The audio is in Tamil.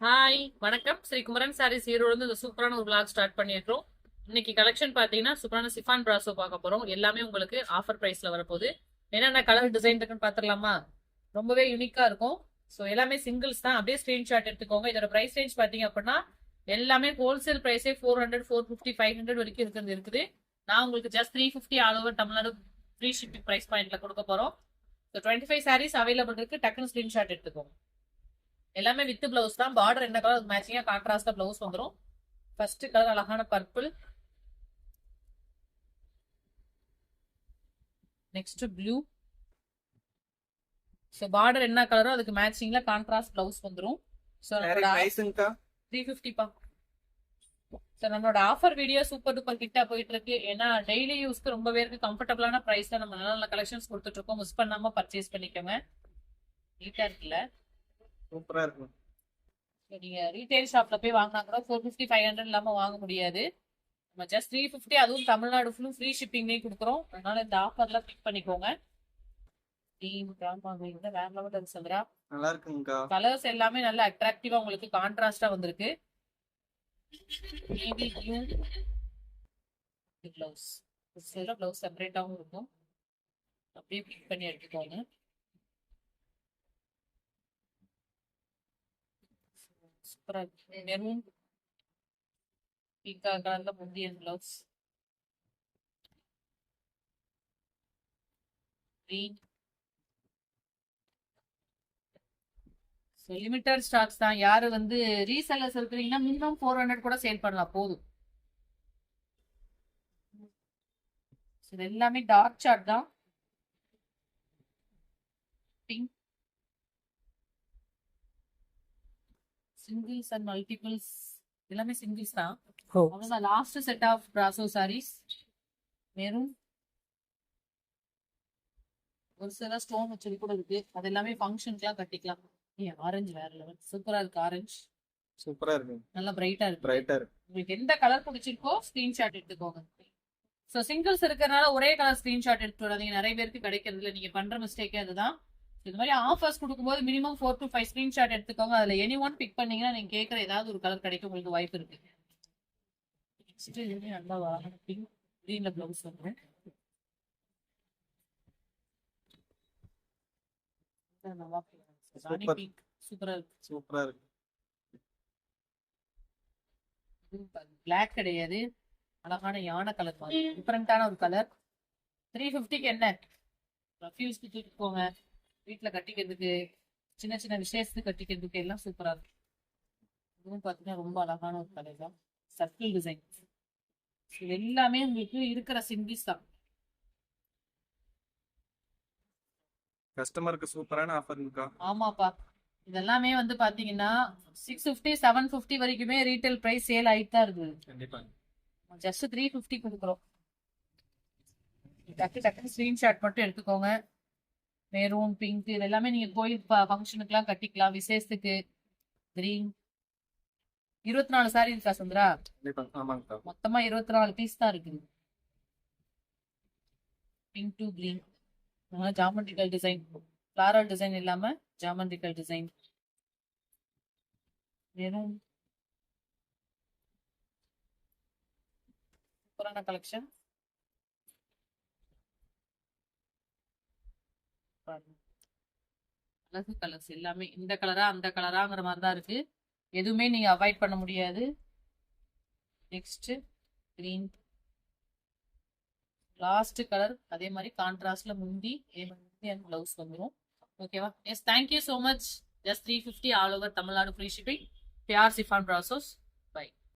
ஹாய் வணக்கம். ஸ்ரீ குமரன் சாரீஸ் ஈரோடு இந்த சூப்பரான ஒரு vlog ஸ்டார்ட் பண்ணியிருக்கோம். இன்னைக்கு கலெக்ஷன் பார்த்தீங்கன்னா சூப்பரான சிஃபான் பிராசோ பார்க்க போறோம். எல்லாமே உங்களுக்கு ஆஃபர் பிரைஸ்ல வரப்போகுது. என்னென்ன கலர் டிசைன் இருக்குன்னு பார்த்துடலாமா? ரொம்பவே யூனிக்கா இருக்கும். ஸோ எல்லாமே சிங்கிள்ஸ் தான். அப்படியே ஸ்கிரீன்ஷாட் எடுத்துக்கோங்க. இதோட பிரைஸ் ரேஞ்ச் பார்த்தீங்க அப்படின்னா எல்லாமே ஹோல்சேல் பிரைஸே 400, 450, 500 வரைக்கும் இருக்குது. நான் உங்களுக்கு just 350 all over Tamil Nadu free shipping price பாயிண்ட்ல கொடுக்க போறோம். ஸோ 25 சாரீஸ் அவைலபிள் இருக்கு. டக்குன்னு ஸ்கிரீன்ஷாட் எடுத்துக்கோங்க. எல்லாமே வித் பிளவுஸ் தான். பார்டர் என்ன கலர் மேட்சிங்கா கான்ட்ராஸ்டா பிளவுஸ் வந்துடும். ஃபர்ஸ்ட் கலர் அழகான purple, next blue. So border என்ன கலரோ அதுக்கு மேட்சிங்ல கான்ட்ராஸ்ட் பிளவுஸ் வந்துடும். ஸோ நம்மளோட 350 பா. ஸோ நம்மளோட ஆஃபர் வீடியோ சூப்பர் டூப்பர் கிட்ட போயிட்டு இருக்கு. ஏன்னா டெய்லி யூஸ்க்கு ரொம்ப பேருக்கு கம்ஃபர்டபுளான பிரைஸ்ல நம்ம நல்ல நல்ல கலெக்ஷன்ஸ் கொடுத்துட்டு இருக்கோம். மிஸ் பண்ணாம பர்ச்சேஸ் பண்ணிக்கோங்க. நீட்டா இருக்குல்ல, சூப்பரா இருக்கும். நீங்க ரீட்டைல் ஷாப்ல போய் வாங்கினா கூட 450, 500 இல்லாம வாங்க முடியாது. நம்ம ஜஸ்ட் 350, அதுவும் தமிழ்நாடு ஃபுல்லும் ஃப்ரீ ஷிப்பிங்லேயே கொடுக்குறோம். அதனால இந்த ஆஃபர்ல பிக் பண்ணிக்கோங்க. வேற லெவல் சந்திரா, நல்லா இருக்குங்கக்கா. கலர்ஸ் எல்லாமே நல்ல அட்ராக்டிவா உங்களுக்கு கான்ட்ராஸ்டா வந்திருக்கு. பிளவுஸ் பிளவுஸ் செப்பரேட்டாவும் இருக்கும். அப்படியே பிக் பண்ணி எடுத்துக்கோங்க. சூப்பரா இருக்கு. மெரூன் பிங்கா கலர்ல முந்தியன் பிளவுஸ், கிரீன். லிமிட்டட் ஸ்டாக்ஸ் தான். யாரு ரீசெல்லர்ஸ் இருக்கிறீங்கன்னா மினிமம் 400 கூட சேல் பண்ணலாம் போதும். இது எல்லாமே டார்க் சார்ட் தான். பிங்க், சிங்கிள்ஸ் அண்ட் மல்டிபிள்ஸ் எல்லாமே சிங்கிள்ஸ் தான். அவ்வளவுதான். Last set of Brasso sarees. Maroon, ஒரு சில ஸ்டோன் வச்சது கூட இருக்கு. அது எல்லாமே ஃபங்க்ஷனுக்குலாம் கட்டிக்கலாம். ஆரஞ்சு வேற லெவல் சூப்பரா இருக்கு. ஆரஞ்சு சூப்பரா இருக்கு. நல்லா பிரைட்டா இருக்கு. பிரைட்டா இருக்கு. உங்களுக்கு எந்த கலர் பிடிச்சிருக்கோ ஸ்கிரீன்ஷாட் எடுத்துக்கோங்க. ஸோ சிங்கிள்ஸ் இருக்கிறனால ஒரே கலர் ஸ்கிரீன்ஷாட் எடுத்து வராதீங்க. நிறைய பேருக்கு கிடைக்கிறது இல்லை. நீங்க பண்ற மிஸ்டேக்கே அதுதான். இது மாதிரி ஆஃபர்ஸ் கொடுக்கும்போது மினிமம் 4 to 5 ஸ்கிரீன்ஷாட் எடுத்துக்கோங்க. அதுல எனி ஒன் பிக் பண்ணீங்கன்னா நீங்க கேட்கற ஏதாவது ஒரு கலர் கிடைக்க உங்களுக்கு வாய்ப்பு இருக்கு. நல்லா பிங்க் கிரீன்ல பிளவுஸ் வந்துடும். சூப்பரா இருக்கு. சூப்பரா இருக்கு. பிளாக் கிடையாது, அழகான யானை கலர் மாதிரி டிஃபரெண்டான ஒரு கலர். 350க்கு என்ன ரஃப்யூஸ்க்கு தூக்கிட்டு போங்க. வீட்டுல கட்டிக்கிறதுக்கு, சின்ன சின்ன விசேஷத்துக்கு கட்டிக்கிறதுக்கு எல்லாம் சூப்பரா இருக்கு. இதுவும் பாத்தீங்கன்னா ரொம்ப அழகான ஒரு கலர் தான். Circle design. இது எல்லாமே உங்களுக்கு இருக்கிற சிங்கிள்ஸ் தான். கஸ்டமருக்கு சூப்பரான ஆஃபர்ங்கக்கா. ஆமாப்பா. இதெல்லாமே பாத்தீங்கன்னா 650, 750 வரைக்குமே ரீட்டைல் பிரைஸ் சேல் ஆயிட்டு தான் இருக்குது. கண்டிப்பா. ஜஸ்ட் 350 கொடுக்குறோம். டக்குன்னு ஸ்கிரீன்ஷாட் மட்டும் எடுத்துக்கோங்க. மெரூன், பிங்க் இது எல்லாமே நீங்க கோயில் ஃபங்க்ஷனுக்குலாம் கட்டிக்கலாம். விசேஷத்துக்கு. கிரீன் 24 சாரி இருக்கா சுந்தரா? கண்டிப்பா. ஆமாங்கக்கா. மொத்தமா 24 பீஸ் தான் இருக்குது. Pink to green, geometrical design, floral design இல்லாம ஜாமெட்ரிக்கல் டிசைன். மெரூன் சூப்பரான கலெக்ஷன். அழகு கலர்ஸ் எல்லாமே இந்த கலரா அந்த கலராங்கிற மாதிரி தான் இருக்கு. எதுவுமே நீங்க அவாய்ட் பண்ண முடியாது. நெக்ஸ்ட் கிரீன், லாஸ்ட் கலர் அதே மாதிரி கான்ட்ராஸ்ட்ல முந்தி அண்ட் பிளவுஸ் வந்துடும். ஓகேவா? S, thank you so much. Just 350 all over Tamil Nadu free shipping. PR chiffon process.